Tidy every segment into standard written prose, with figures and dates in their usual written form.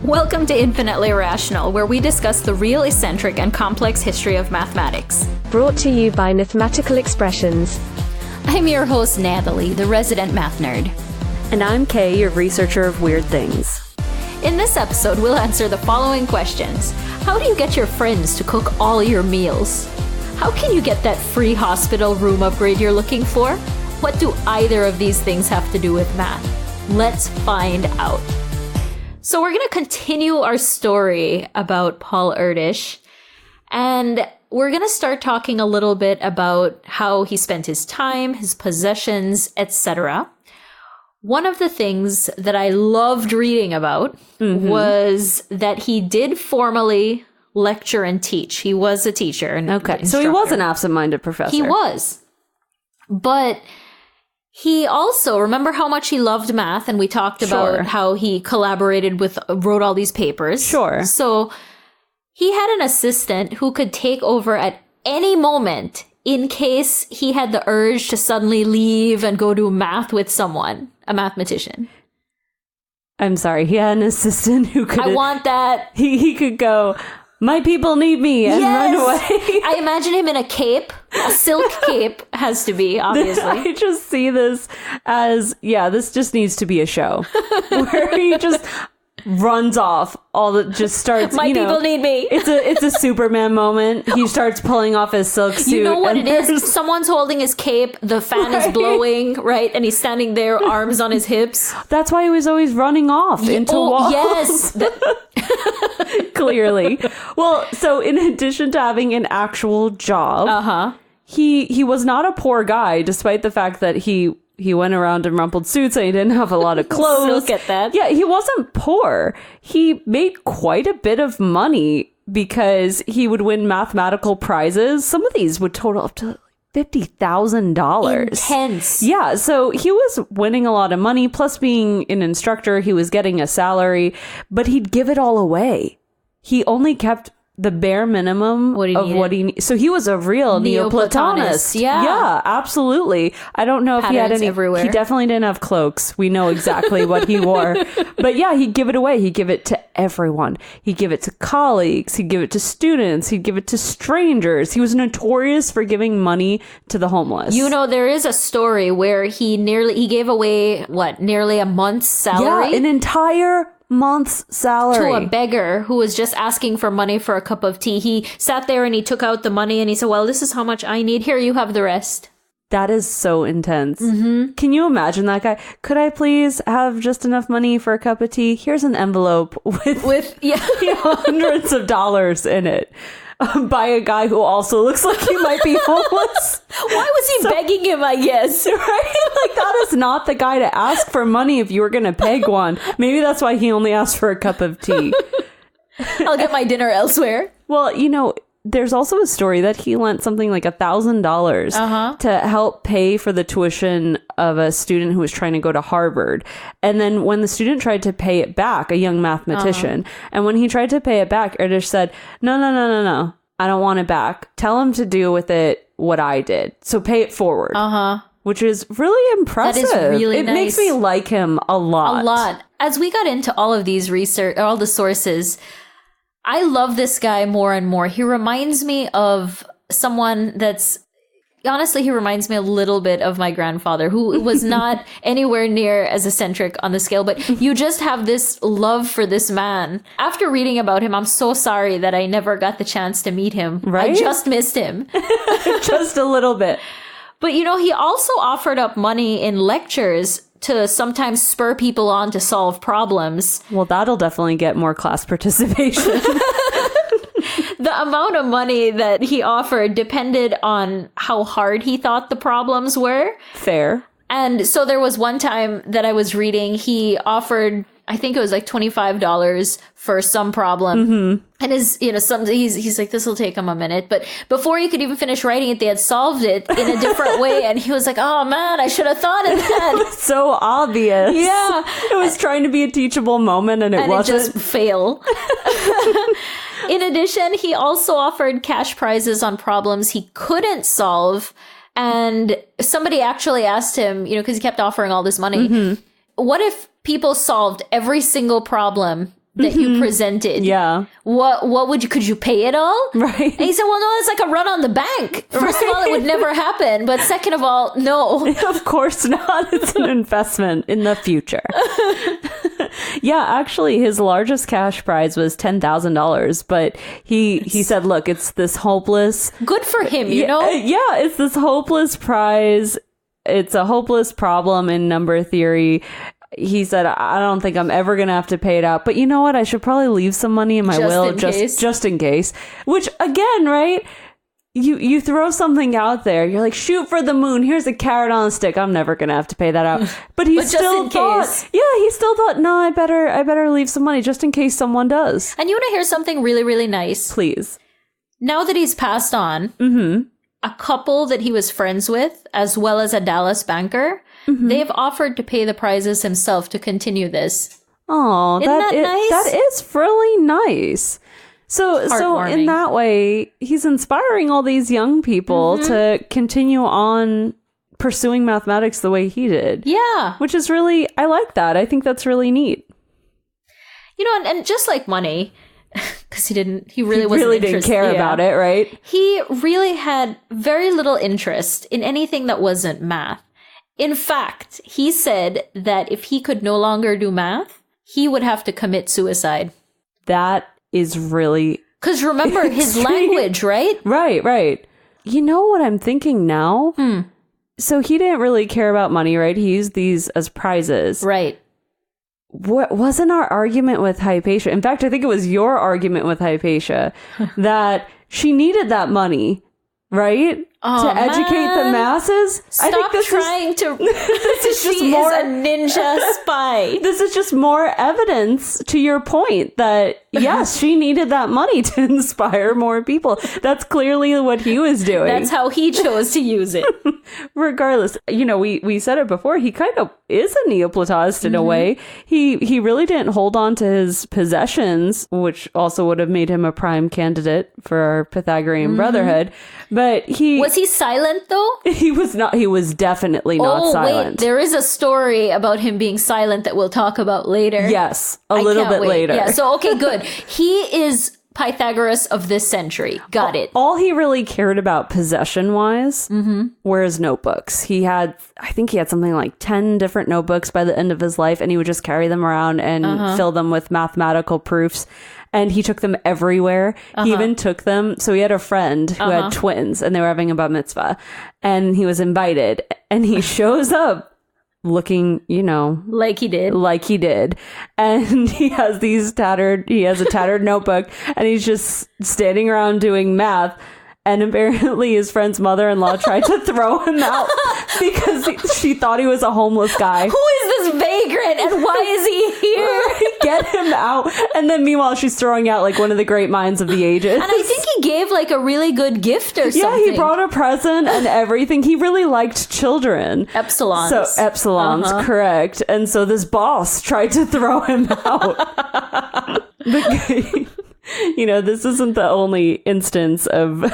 Welcome to Infinitely Irrational, where we discuss the real, eccentric, and complex history of mathematics. Brought to you by Mathematical Expressions. I'm your host, Natalie, the resident math nerd. And I'm Kay, your researcher of weird things. In this episode, we'll answer the following questions. How do you get your friends to cook all your meals? How can you get that free hospital room upgrade you're looking for? What do either of these things have to do with math? Let's find out. So we're going to continue our story about Paul Erdös, and we're going to start talking a little bit about how he spent his time, his possessions, etc. One of the things that I loved reading about was that he did formally lecture and teach. He was a teacher. Okay, so he was an absent-minded professor. He was. But he also, remember how much he loved math, and we talked about how he collaborated with, wrote all these papers. Sure. So he had an assistant who could take over at any moment in case he had the urge to suddenly leave and go do math with someone, a mathematician. I'm sorry, he had an assistant who could... I want that. He could go, my people need me, and run away. I imagine him in a cape. A silk cape has to be, obviously. I just see this as, this just needs to be a show. Where he just runs off, just starts, my people need me. It's a Superman moment. He starts pulling off his silk suit. You know what it is? Someone's holding his cape, the fan is blowing, right? And he's standing there, arms on his hips. That's why he was always running off into walls. Yes. Clearly. Well, so in addition to having an actual job, he was not a poor guy, despite the fact that he went around in rumpled suits and he didn't have a lot of clothes. Look at that. Yeah, he wasn't poor. He made quite a bit of money because he would win mathematical prizes. Some of these would total up to $50,000. Intense. Yeah, so he was winning a lot of money. Plus, being an instructor, he was getting a salary, but he'd give it all away. He only kept the bare minimum of what he needed. So he was a real Neoplatonist. Yeah, absolutely. I don't know if he had any everywhere. He definitely didn't have cloaks. We know exactly what he wore. But yeah, he'd give it away. He'd give it to everyone. He'd give it to colleagues. He'd give it to students. He'd give it to strangers. He was notorious for giving money to the homeless. You know, there is a story where he gave away, nearly a month's salary? Yeah, an entire month's salary to a beggar who was just asking for money for a cup of tea. He sat there and he took out the money and he said, well, this is how much I need. Here, you have the rest. That is so intense. Can you imagine that guy? Could I please have just enough money for a cup of tea? Here's an envelope with hundreds of dollars in it. By a guy who also looks like he might be homeless. Why was he begging him, I guess? Right? Like, that is not the guy to ask for money if you were going to peg one. Maybe that's why he only asked for a cup of tea. I'll get my dinner elsewhere. Well, there's also a story that he lent something like $1,000 to help pay for the tuition of a student who was trying to go to Harvard. And then when the student tried to pay it back, a young mathematician, and when he tried to pay it back, Erdös said, no, I don't want it back. Tell him to do with it what I did. So pay it forward. Which is really impressive. That is really nice. It makes me like him a lot. A lot. As we got into all of these research, all the sources, I love this guy more and more. He reminds me of someone honestly, he reminds me a little bit of my grandfather, who was not anywhere near as eccentric on the scale, but you just have this love for this man. After reading about him, I'm so sorry that I never got the chance to meet him. Right? I just missed him. Just a little bit. But, he also offered up money in lectures to sometimes spur people on to solve problems. Well, that'll definitely get more class participation. The amount of money that he offered depended on how hard he thought the problems were. Fair. And so there was one time that I was reading, he offered, I think it was like $25 for some problem. And he's like, this will take him a minute. But before he could even finish writing it, they had solved it in a different way. And he was like, oh man, I should have thought of that. It was so obvious. Yeah. It was trying to be a teachable moment and it wasn't. It just fail. In addition, he also offered cash prizes on problems he couldn't solve. And somebody actually asked him, because he kept offering all this money, what if people solved every single problem that you presented. Yeah. Could you pay it all? Right. And he said, well, no, it's like a run on the bank. First of all, it would never happen. But second of all, no. Of course not. It's an investment in the future. Yeah, actually, his largest cash prize was $10,000. But he said, look, it's this hopeless. Good for him, you know? Yeah, it's this hopeless prize. It's a hopeless problem in number theory. He said, I don't think I'm ever going to have to pay it out. But you know what? I should probably leave some money in my will just in case. Which, again, right? You throw something out there. You're like, shoot for the moon. Here's a carrot on a stick. I'm never going to have to pay that out. But he still thought, no, I better leave some money just in case someone does. And you want to hear something really, really nice? Please. Now that he's passed on, a couple that he was friends with, as well as a Dallas banker, they've offered to pay the prizes himself to continue this. Oh, Isn't that nice? That is really nice. So in that way, he's inspiring all these young people to continue on pursuing mathematics the way he did. Yeah. Which is really, I like that. I think that's really neat. You know, and just like money, because he really didn't care about it, right? He really had very little interest in anything that wasn't math. In fact, he said that if he could no longer do math, he would have to commit suicide. That is really... Because remember his language, right? Right. You know what I'm thinking now? So he didn't really care about money, right? He used these as prizes. Right. What wasn't our argument with Hypatia? In fact, I think it was your argument with Hypatia that she needed that money, right? To educate the masses. Stop trying to. She is a ninja spy. This is just more evidence to your point that yes, she needed that money to inspire more people. That's clearly what he was doing. That's how he chose to use it. Regardless, you know, we said it before. He kind of is a Neoplatist in a way. He really didn't hold on to his possessions, which also would have made him a prime candidate for our Pythagorean Brotherhood. But was he silent though? He was not. He was definitely not silent. Wait, there is a story about him being silent that we'll talk about later. Yes, a little bit later. Yeah. So okay, good. He is Pythagoras of this century. Got it. All he really cared about possession-wise were his notebooks. I think he had something like 10 different notebooks by the end of his life, and he would just carry them around and fill them with mathematical proofs. And he took them everywhere. He even took them. So he had a friend who had twins, and they were having a bat mitzvah. And he was invited. And he shows up looking, you know, like he did. And he has a tattered notebook, and he's just standing around doing math. And apparently his friend's mother-in-law tried to throw him out because she thought he was a homeless guy. Who is this vagrant and why is he here? Get him out. And then meanwhile, she's throwing out like one of the great minds of the ages. And I think he gave like a really good gift or something. Yeah, he brought a present and everything. He really liked children. Epsilons. So epsilons, correct. And so this boss tried to throw him out. You know, this isn't the only instance of,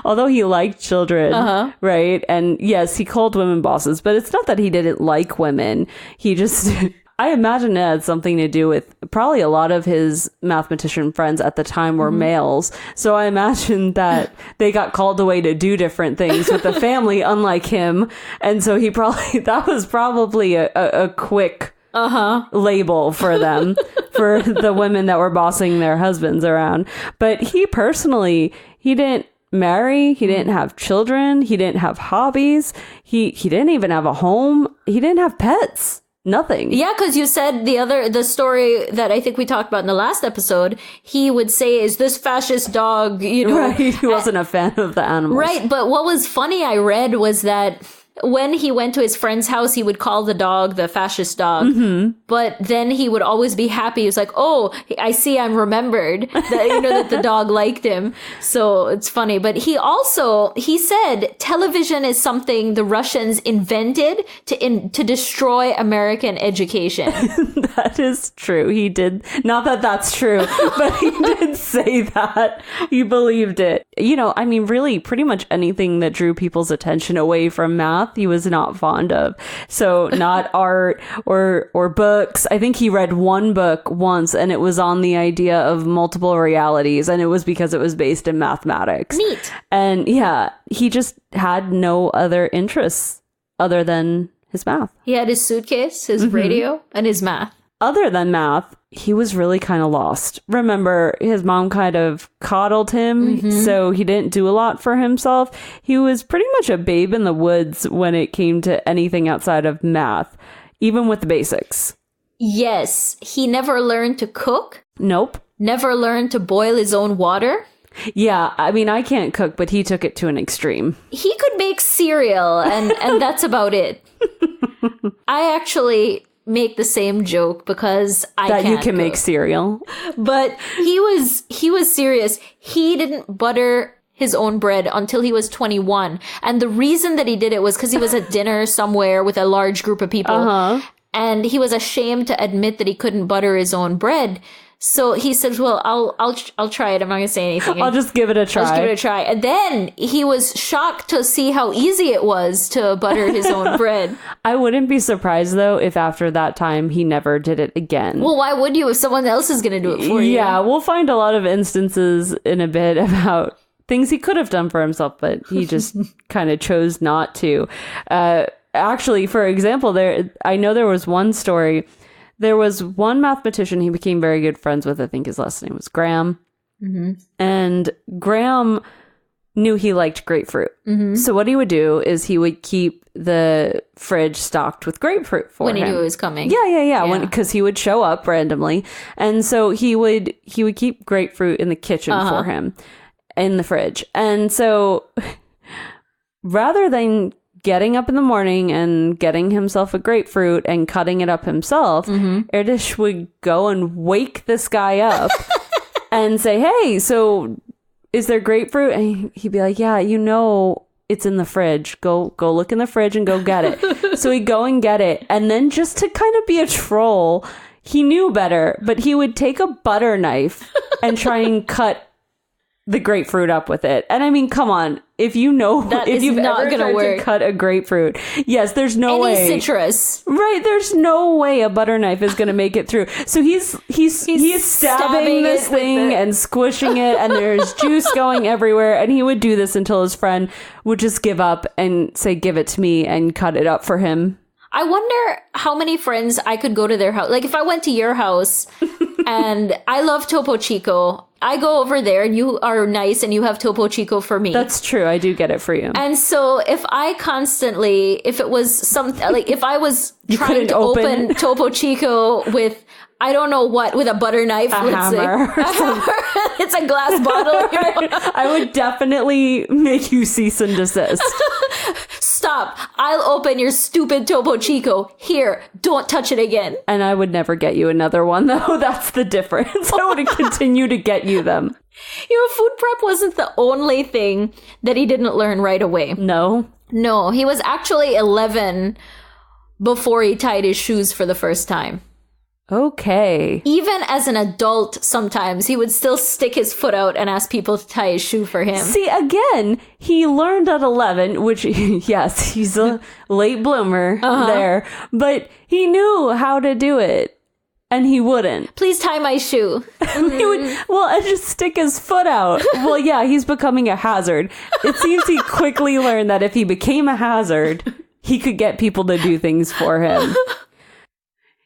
although he liked children, right? And yes, he called women bosses, but it's not that he didn't like women. He just, I imagine it had something to do with probably a lot of his mathematician friends at the time were males. So I imagine that they got called away to do different things with the family, unlike him. And so that was probably a quick label for them, for the women that were bossing their husbands around. But he personally, he didn't marry, he didn't have children, he didn't have hobbies, he didn't even have a home, he didn't have pets. Nothing. Yeah, because you said the story that I think we talked about in the last episode, he would say, is this fascist dog, you know? Right, he wasn't a fan of the animals. Right, but what was funny I read was that when he went to his friend's house, he would call the dog the fascist dog. But then he would always be happy. He was like, oh, I see I'm remembered. That, you know, that the dog liked him. So it's funny. But he said television is something the Russians invented to destroy American education. That is true. He did. Not that that's true, but he did say that. He believed it. You know, I mean, really, pretty much anything that drew people's attention away from math math he was not fond of. So not art or books. I think he read one book once, and it was on the idea of multiple realities, and it was because it was based in mathematics. Neat. And yeah, he just had no other interests other than his math. He had his suitcase, his radio, and his math. Other than math, he was really kind of lost. Remember, his mom kind of coddled him, so he didn't do a lot for himself. He was pretty much a babe in the woods when it came to anything outside of math, even with the basics. Yes, he never learned to cook. Nope. Never learned to boil his own water. Yeah, I mean, I can't cook, but he took it to an extreme. He could make cereal, and that's about it. I actually make the same joke because I can't you can cook. make cereal. But he was serious. He didn't butter his own bread until he was 21. And the reason that he did it was because he was at dinner somewhere with a large group of people. And he was ashamed to admit that he couldn't butter his own bread. So he said, well, I'll try it. I'm not going to say anything. I'll just give it a try. And then he was shocked to see how easy it was to butter his own bread. I wouldn't be surprised, though, if after that time he never did it again. Well, why would you if someone else is going to do it for you? Yeah, we'll find a lot of instances in a bit about things he could have done for himself, but he just kind of chose not to. Actually, for example, I know there was one story. There was one mathematician he became very good friends with. I think his last name was Graham. And Graham knew he liked grapefruit. So what he would do is he would keep the fridge stocked with grapefruit for him. When he knew it was coming. Yeah. Because he would show up randomly. And so he would keep grapefruit in the kitchen for him in the fridge. And so rather than getting up in the morning and getting himself a grapefruit and cutting it up himself, Erdös would go and wake this guy up and say, hey, so is there grapefruit? And he'd be like, yeah, it's in the fridge. Go look in the fridge and go get it. So he'd go and get it. And then just to kind of be a troll, he knew better, but he would take a butter knife and try and cut the grapefruit up with it. And I mean, come on, if you've not ever gonna tried work. to cut a grapefruit, yes, there's no way. Any citrus. Right, there's no way a butter knife is going to make it through. So he's stabbing this thing and squishing it, and there's juice going everywhere. And he would do this until his friend would just give up and say, give it to me, and cut it up for him. I wonder how many friends I could go to their house. Like if I went to your house and I love Topo Chico, I go over there and you are nice and you have Topo Chico for me. That's true. I do get it for you. And so if it was something like if I was trying to open Topo Chico with, I don't know what, with a butter knife, let's hammer. Say. It's a glass bottle. I would definitely make you cease and desist. Stop. I'll open your stupid Topo Chico. Here, don't touch it again. And I would never get you another one, though. That's the difference. I would continue to get you them. Food prep wasn't the only thing that he didn't learn right away. No, he was actually 11 before he tied his shoes for the first time. Okay. Even as an adult, sometimes he would still stick his foot out and ask people to tie his shoe for him. See, again, he learned at 11, which, yes, he's a late bloomer there, but he knew how to do it, and he wouldn't. Please tie my shoe. He would, and just stick his foot out. Well, yeah, he's becoming a hazard. It seems he quickly learned that if he became a hazard, he could get people to do things for him.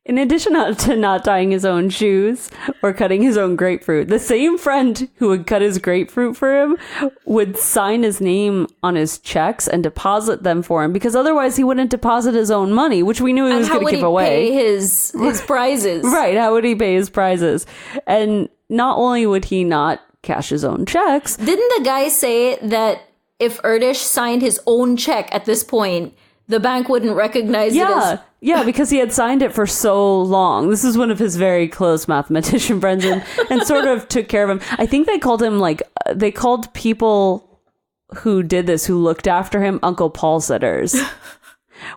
In addition to not tying his own shoes or cutting his own grapefruit, the same friend who would cut his grapefruit for him would sign his name on his checks and deposit them for him, because otherwise he wouldn't deposit his own money, which we knew he was going to give away. How would he pay his prizes? Right, how would he pay his prizes? And not only would he not cash his own checks... Didn't the guy say that if Erdös signed his own check at this point, the bank wouldn't recognize it as... Yeah, because he had signed it for so long. This is one of his very close mathematician friends and sort of took care of him. I think they called him, they called people who did this, who looked after him, Uncle Paul sitters,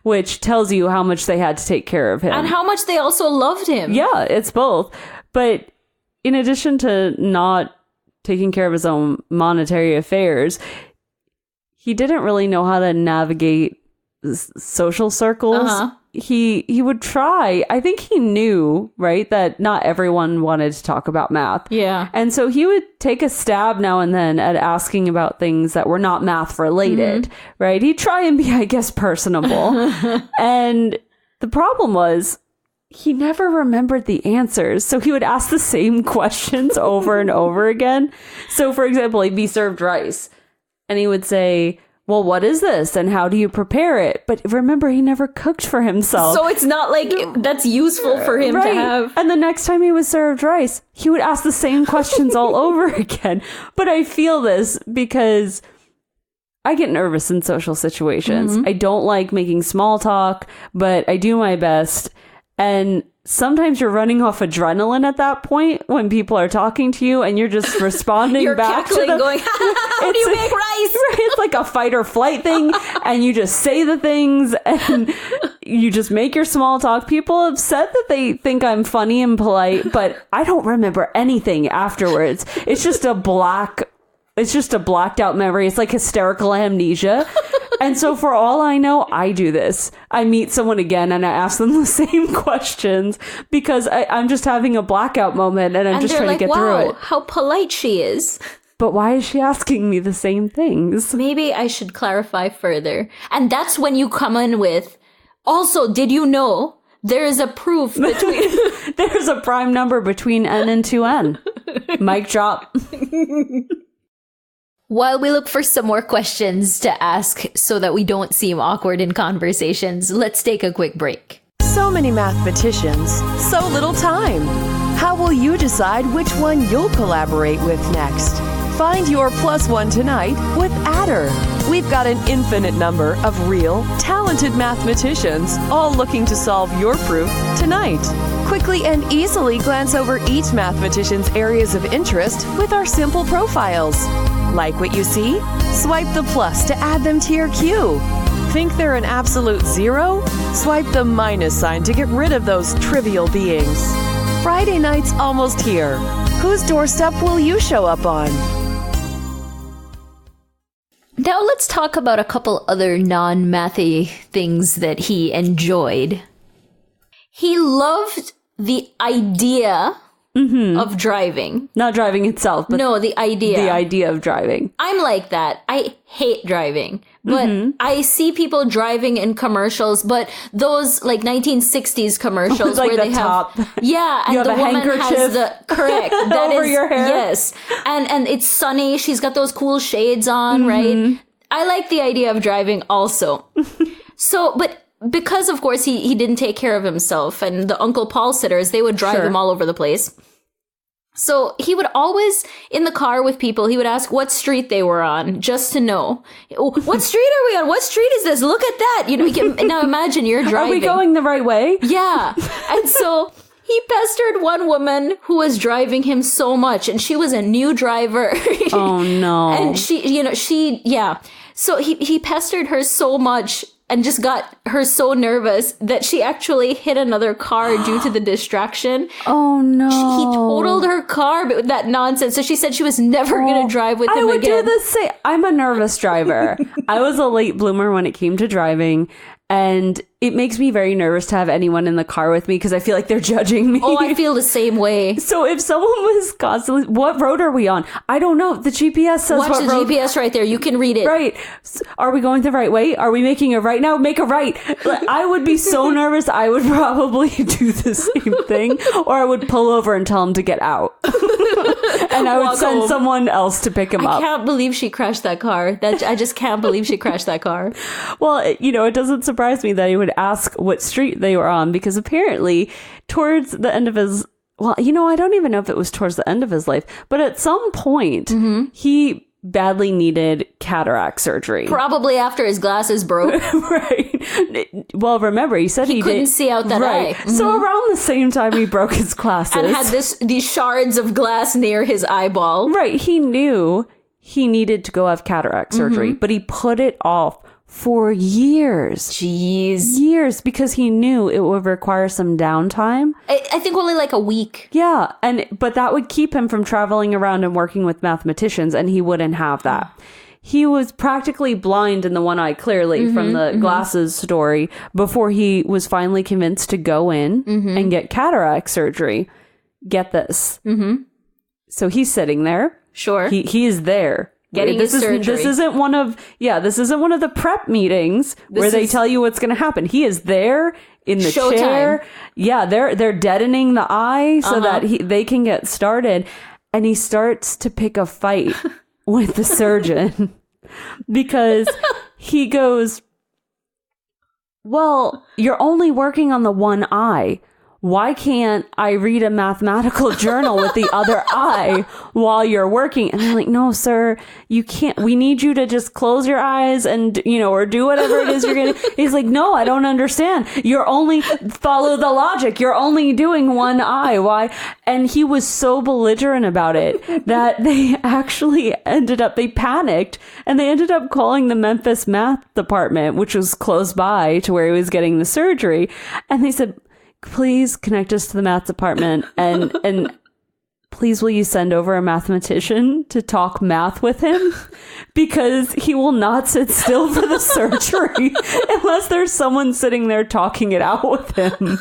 which tells you how much they had to take care of him. And how much they also loved him. Yeah, it's both. But in addition to not taking care of his own monetary affairs, he didn't really know how to navigate social circles, he would try. I think he knew, right, that not everyone wanted to talk about math. Yeah. And so he would take a stab now and then at asking about things that were not math related, right? He'd try and be, I guess, personable. And the problem was he never remembered the answers. So he would ask the same questions over and over again. So, for example, he'd be served rice and he would say, well, what is this? And how do you prepare it? But remember, he never cooked for himself. So it's not like that's useful for him to have. And the next time he was served rice, he would ask the same questions all over again. But I feel this because I get nervous in social situations. I don't like making small talk, but I do my best. And sometimes you're running off adrenaline at that point when people are talking to you and you're just responding you're back to them. Going, how do you make rice? It's like a fight or flight thing. And you just say the things and you just make your small talk. People have said that they think I'm funny and polite, but I don't remember anything afterwards. It's just a blacked out memory. It's like hysterical amnesia. And so for all I know, I do this. I meet someone again and I ask them the same questions because I'm just having a blackout moment and I'm just trying to get through it. How polite she is. But why is she asking me the same things? Maybe I should clarify further. And that's when you come in with, also, did you know there is a proof between... There's a prime number between n and 2n. Mic drop. While we look for some more questions to ask so that we don't seem awkward in conversations, let's take a quick break. So many mathematicians, so little time. How will you decide which one you'll collaborate with next? Find your +1 tonight with Adder. We've got an infinite number of real, talented mathematicians all looking to solve your proof tonight. Quickly and easily glance over each mathematician's areas of interest with our simple profiles. Like what you see? Swipe the plus to add them to your queue. Think they're an absolute zero? Swipe the minus sign to get rid of those trivial beings. Friday night's almost here. Whose doorstep will you show up on? Now let's talk about a couple other non-mathy things that he enjoyed. He loved the idea of driving. Not driving itself, but no, the idea. The idea of driving. I'm like that. I hate driving. But I see people driving in commercials, but those like 1960s commercials like where the they top. have and you the have a woman handkerchief has the correct that over is your hair. Yes. And it's sunny. She's got those cool shades on, right? I like the idea of driving also. So, but because of course he didn't take care of himself and the Uncle Paul sitters, they would drive him all over the place. So he would always, in the car with people, he would ask what street they were on, just to know. What street are we on? What street is this? Look at that. You know, now imagine you're driving. Are we going the right way? Yeah. And so he pestered one woman who was driving him so much, and she was a new driver. Oh, no. And So he pestered her so much and just got her so nervous that she actually hit another car due to the distraction. Oh, no. He totaled her car with that nonsense. So she said she was never going to drive with him again. I would do the same. I'm a nervous driver. I was a late bloomer when it came to driving. And it makes me very nervous to have anyone in the car with me because I feel like they're judging me. Oh, I feel the same way. So if someone was constantly, what road are we on? I don't know. The GPS says Watch the GPS right there. You can read it. Right. Are we going the right way? Are we making a right now? Make a right. I would be so nervous. I would probably do the same thing. Or I would pull over and tell him to get out. And I would send someone else to pick him up. I can't believe she crashed that car. I just can't believe she crashed that car. Well, it doesn't surprise me that he would ask what street they were on because apparently towards the end of his, I don't even know if it was towards the end of his life, but at some point he badly needed cataract surgery. Probably after his glasses broke. Right. Well, remember, he said he couldn't see out that eye. So around the same time he broke his glasses. And had these shards of glass near his eyeball. Right. He knew he needed to go have cataract surgery, but he put it off for years. Jeez. Years, because he knew it would require some downtime. I think only like a week. Yeah, but that would keep him from traveling around and working with mathematicians, and he wouldn't have that. he was practically blind in the one eye, clearly, from the glasses story, before he was finally convinced to go in and get cataract surgery. Get this. So he's sitting there. Sure. He is there. Getting his surgery. This isn't one of the prep meetings where they tell you what's going to happen. He is there in the chair. Yeah, they're deadening the eye so that they can get started. And he starts to pick a fight with the surgeon because he goes, well, you're only working on the one eye. Why can't I read a mathematical journal with the other eye while you're working? And they're like, no, sir, you can't. We need you to just close your eyes and, or do whatever it is you're going to. He's like, no, I don't understand. You're only follow the logic. You're only doing one eye. Why? And he was so belligerent about it that they actually they panicked and they ended up calling the Memphis math department, which was close by to where he was getting the surgery. And they said, please connect us to the math department and please will you send over a mathematician to talk math with him, because he will not sit still for the surgery unless there's someone sitting there talking it out with him.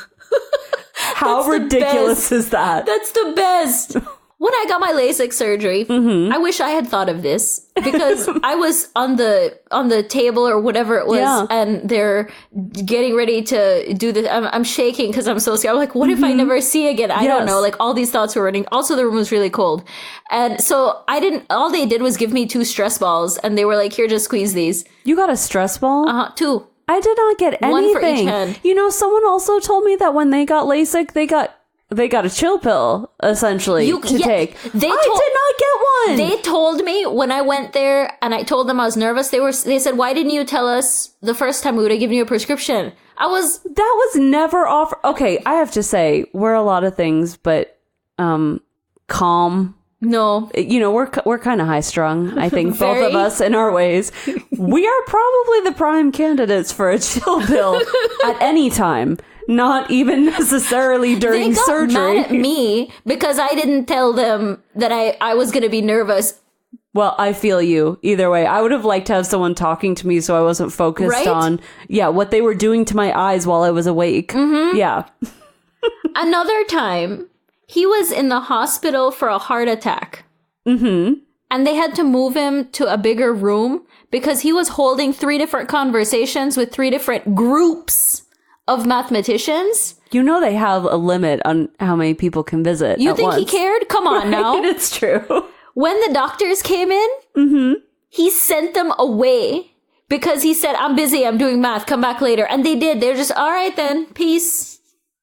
How ridiculous is that? That's the best. When I got my LASIK surgery, I wish I had thought of this, because I was on the table or whatever it was, and they're getting ready to do this. I'm shaking because I'm so scared. I'm like, what if I never see again? I don't know. Like, all these thoughts were running. Also, the room was really cold. And so all they did was give me 2 stress balls, and they were like, here, just squeeze these. You got a stress ball? 2. I did not get anything. One for each hand. Someone also told me that when they got LASIK, they got a chill pill, essentially, to take. I did not get one. They told me when I went there and I told them I was nervous, they said, why didn't you tell us the first time we would have given you a prescription? That was never offered. Okay, I have to say, we're a lot of things, but calm. No. We're kind of high strung, I think, both of us in our ways. We are probably the prime candidates for a chill pill at any time. Not even necessarily during surgery. They got mad at me because I didn't tell them that I was going to be nervous. Well, I feel you. Either way, I would have liked to have someone talking to me so I wasn't focused on, what they were doing to my eyes while I was awake. Yeah. Another time, he was in the hospital for a heart attack. And they had to move him to a bigger room because he was holding 3 different conversations with 3 different groups of mathematicians. They have a limit on how many people can visit. You think once. He cared? Come on now. It's true. When the doctors came in, he sent them away because he said, I'm busy, I'm doing math, come back later. And they did. They're just, all right then, peace.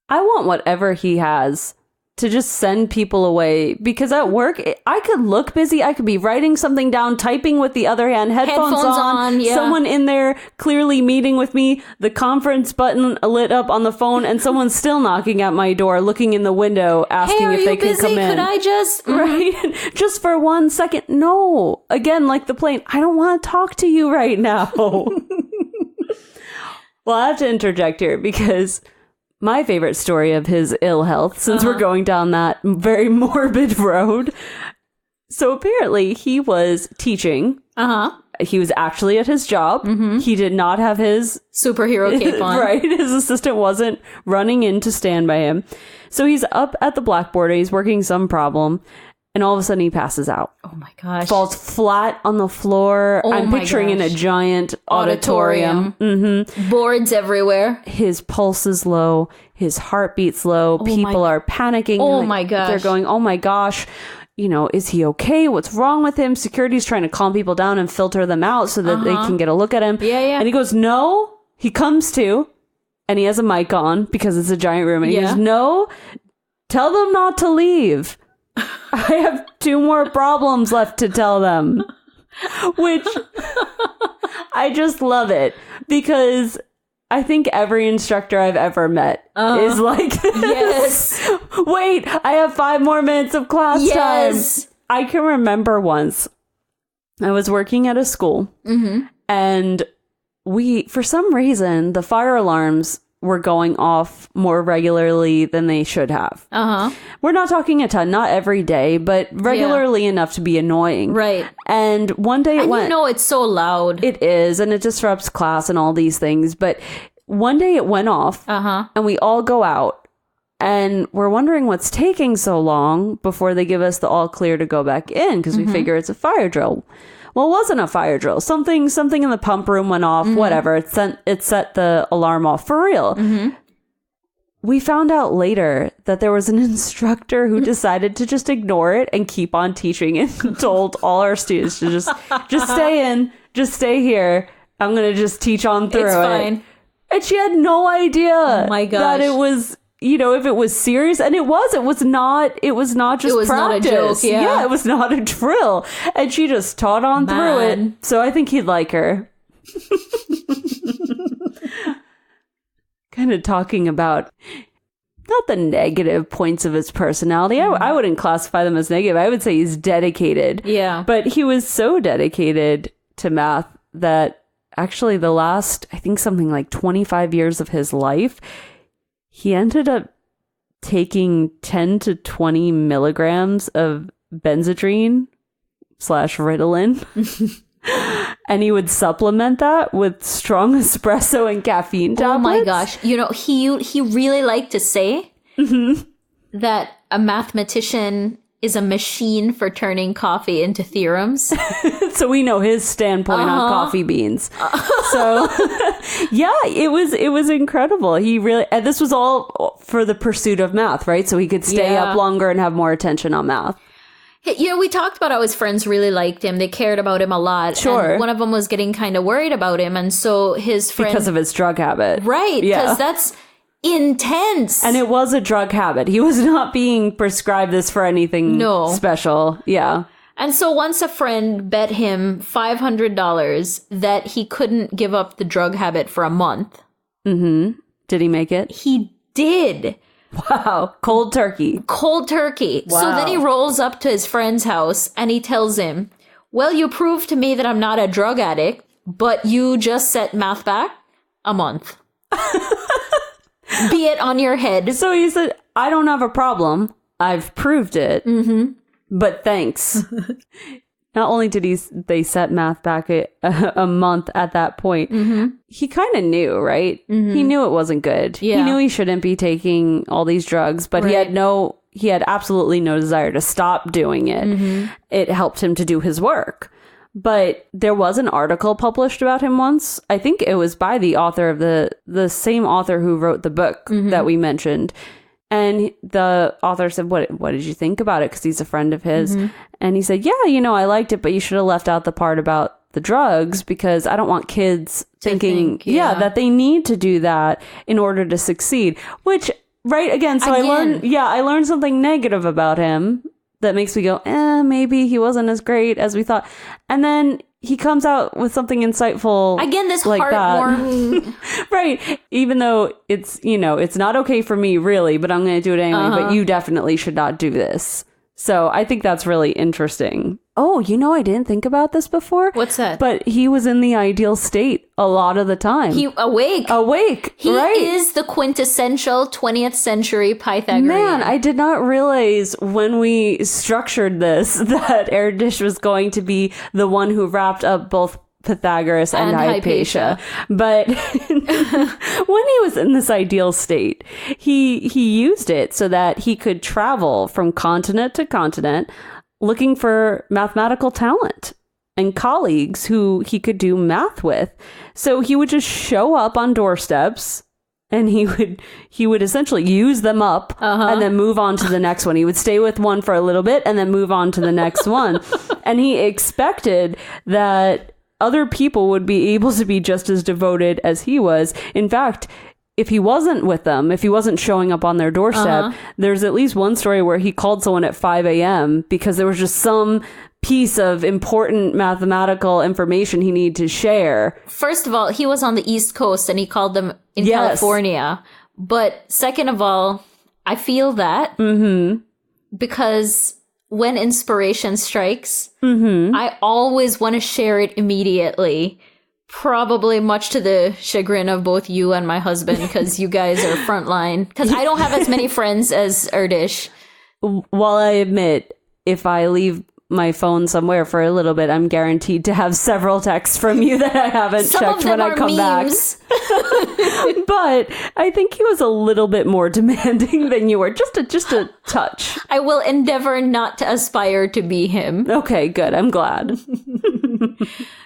I want whatever he has to just send people away, because at work, I could look busy. I could be writing something down, typing with the other hand, headphones on, someone in there clearly meeting with me, the conference button lit up on the phone, and someone's still knocking at my door, looking in the window, asking if they can come in. Could I just... Right? Just for 1 second. No. Again, like the plane, I don't want to talk to you right now. Well, I have to interject here because... my favorite story of his ill health, since we're going down that very morbid road. So apparently he was teaching. He was actually at his job. He did not have his superhero cape on. Right. His assistant wasn't running in to stand by him. So he's up at the blackboard. He's working some problem. And all of a sudden he passes out. Oh my gosh. Falls flat on the floor. I'm picturing in a giant auditorium. Boards everywhere. His pulse is low. His heartbeat's low. People are panicking. Oh my gosh. They're going, oh my gosh. Is he okay? What's wrong with him? Security's trying to calm people down and filter them out so that they can get a look at him. Yeah. And he goes, no. He comes to, and he has a mic on because it's a giant room. And he goes, no, tell them not to leave. I have 2 more problems left to tell them. Which I just love it, because I think every instructor I've ever met is like this. Yes. Wait, I have 5 more minutes of class time. I can remember once I was working at a school and for some reason, the fire alarms were going off more regularly than they should have. We're not talking a ton, not every day, but regularly enough to be annoying. Right. And one day it went... you know it's so loud. It is, and it disrupts class and all these things. But one day it went off, and we all go out, and we're wondering what's taking so long before they give us the all clear to go back in, because we figure it's a fire drill. Well, it wasn't a fire drill. Something in the pump room went off, whatever. It set the alarm off for real. We found out later that there was an instructor who decided to just ignore it and keep on teaching and told all our students to just stay in, just stay here. I'm going to just teach on through It's fine. And she had no idea that it was, if it was serious. And it was not just practice. Not a joke, yeah, it was not a drill. And she just taught on through it. So I think he'd like her. Kind of talking about not the negative points of his personality. I wouldn't classify them as negative. I would say he's dedicated. Yeah. But he was so dedicated to math that actually the last, I think something like 25 years of his life, he ended up taking 10 to 20 milligrams of Benzedrine / Ritalin. And he would supplement that with strong espresso and caffeine tablets. Oh my gosh. He really liked to say that a mathematician is a machine for turning coffee into theorems. So we know his standpoint on coffee beans. So yeah, it was incredible. He really, and this was all for the pursuit of math, right? So he could stay up longer and have more attention on math. We talked about how his friends really liked him. They cared about him a lot. Sure. And one of them was getting kind of worried about him. And so his friend... Because of his drug habit. Right. Because that's intense. And it was a drug habit. He was not being prescribed this for anything special. Yeah. And so once a friend bet him $500 that he couldn't give up the drug habit for a month. Did he make it? He did. Wow. Cold turkey. Cold turkey. Wow. So then he rolls up to his friend's house and he tells him, well, you proved to me that I'm not a drug addict, but you just set math back a month. Be it on your head. So he said, I don't have a problem. I've proved it. But thanks. Not only did they set math back a month at that point, he kind of knew, right? He knew it wasn't good. Yeah. He knew he shouldn't be taking all these drugs, but he had absolutely no desire to stop doing it. It helped him to do his work. But there was an article published about him once. I think it was by the author of the same author who wrote the book that we mentioned. And the author said, what did you think about it? Because he's a friend of his. And he said, yeah, I liked it, but you should have left out the part about the drugs because I don't want kids thinking that they need to do that in order to succeed. Which, right, again, so I learned something negative about him that makes me go, maybe he wasn't as great as we thought. And then he comes out with something insightful. Again, this like heartwarming. That. Right. Even though it's, it's not okay for me really, but I'm going to do it anyway. But you definitely should not do this. So I think that's really interesting. Oh, I didn't think about this before. What's that? But he was in the ideal state a lot of the time. He awake. He is the quintessential 20th century Pythagorean. Man, I did not realize when we structured this that Erdös was going to be the one who wrapped up both Pythagoras and Hypatia. But when he was in this ideal state, he used it so that he could travel from continent to continent looking for mathematical talent and colleagues who he could do math with. So he would just show up on doorsteps and he would essentially use them up and then move on to the next one. He would stay with one for a little bit and then move on to the next one. And he expected that other people would be able to be just as devoted as he was. In fact, if he wasn't with them, if he wasn't showing up on their doorstep, there's at least one story where he called someone at 5 a.m. because there was just some piece of important mathematical information he needed to share. First of all, he was on the East Coast and he called them in California. But second of all, I feel that because when inspiration strikes, I always want to share it immediately Probably much to the chagrin of both you and my husband, because you guys are frontline. Because I don't have as many friends as Erdös. While I admit, if I leave my phone somewhere for a little bit, I'm guaranteed to have several texts from you that I haven't checked when I come memes. back. But I think he was a little bit more demanding than you were. Just a touch. I will endeavor not to aspire to be him. Okay, good. I'm glad.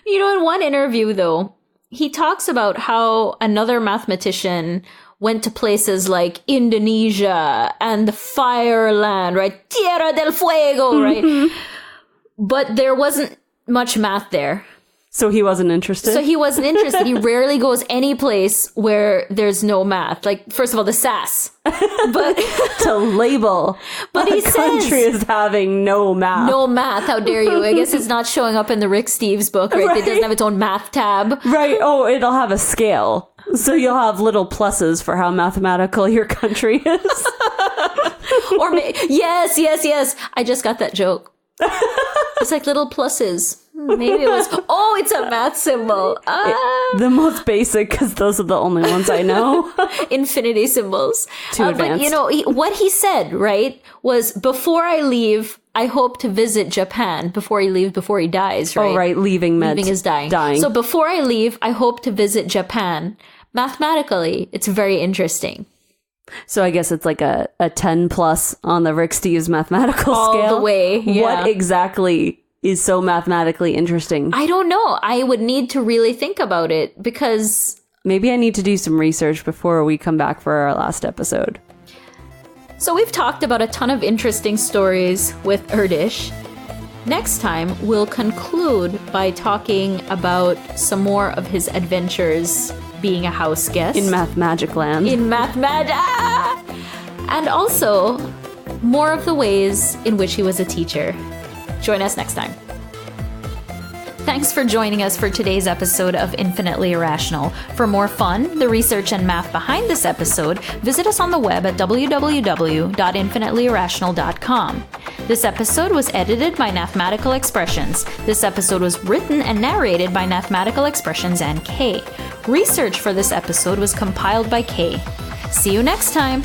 You know, in one interview, though, he talks about how another mathematician went to places like Indonesia and the Fire Land, right? Tierra del Fuego, right? But there wasn't much math there. So he wasn't interested? So he wasn't interested. He rarely goes any place where there's no math. Like, first of all, the sass. But to label but he country says, as having no math. No math, how dare you? I guess it's not showing up in the Rick Steves book, right? It doesn't have its own math tab. Right. Oh, it'll have a scale. So you'll have little pluses for how mathematical your country is. Or yes. I just got that joke. It's like little pluses. Maybe it was, it's a math symbol. The most basic, because those are the only ones I know. Infinity symbols. Too advanced. But, you know, what he said, right, was before I leave, I hope to visit Japan before he dies, right? Oh, right. Leaving is dying. So before I leave, I hope to visit Japan. Mathematically, it's very interesting. So I guess it's like a 10 plus on the Rick Steves mathematical scale. All the way, yeah. What exactly is so mathematically interesting? I don't know. I would need to really think about it, because maybe I need to do some research before we come back for our last episode. So we've talked about a ton of interesting stories with Erdös. Next time, we'll conclude by talking about some more of his adventures being a house guest. In Math Magic Land. And also, more of the ways in which he was a teacher. Join us next time. Thanks for joining us for today's episode of Infinitely Irrational. For more fun, the research and math behind this episode, visit us on the web at www.infinitelyirrational.com. This episode was edited by Mathematical Expressions. This episode was written and narrated by Mathematical Expressions and Kay. Research for this episode was compiled by Kay. See you next time!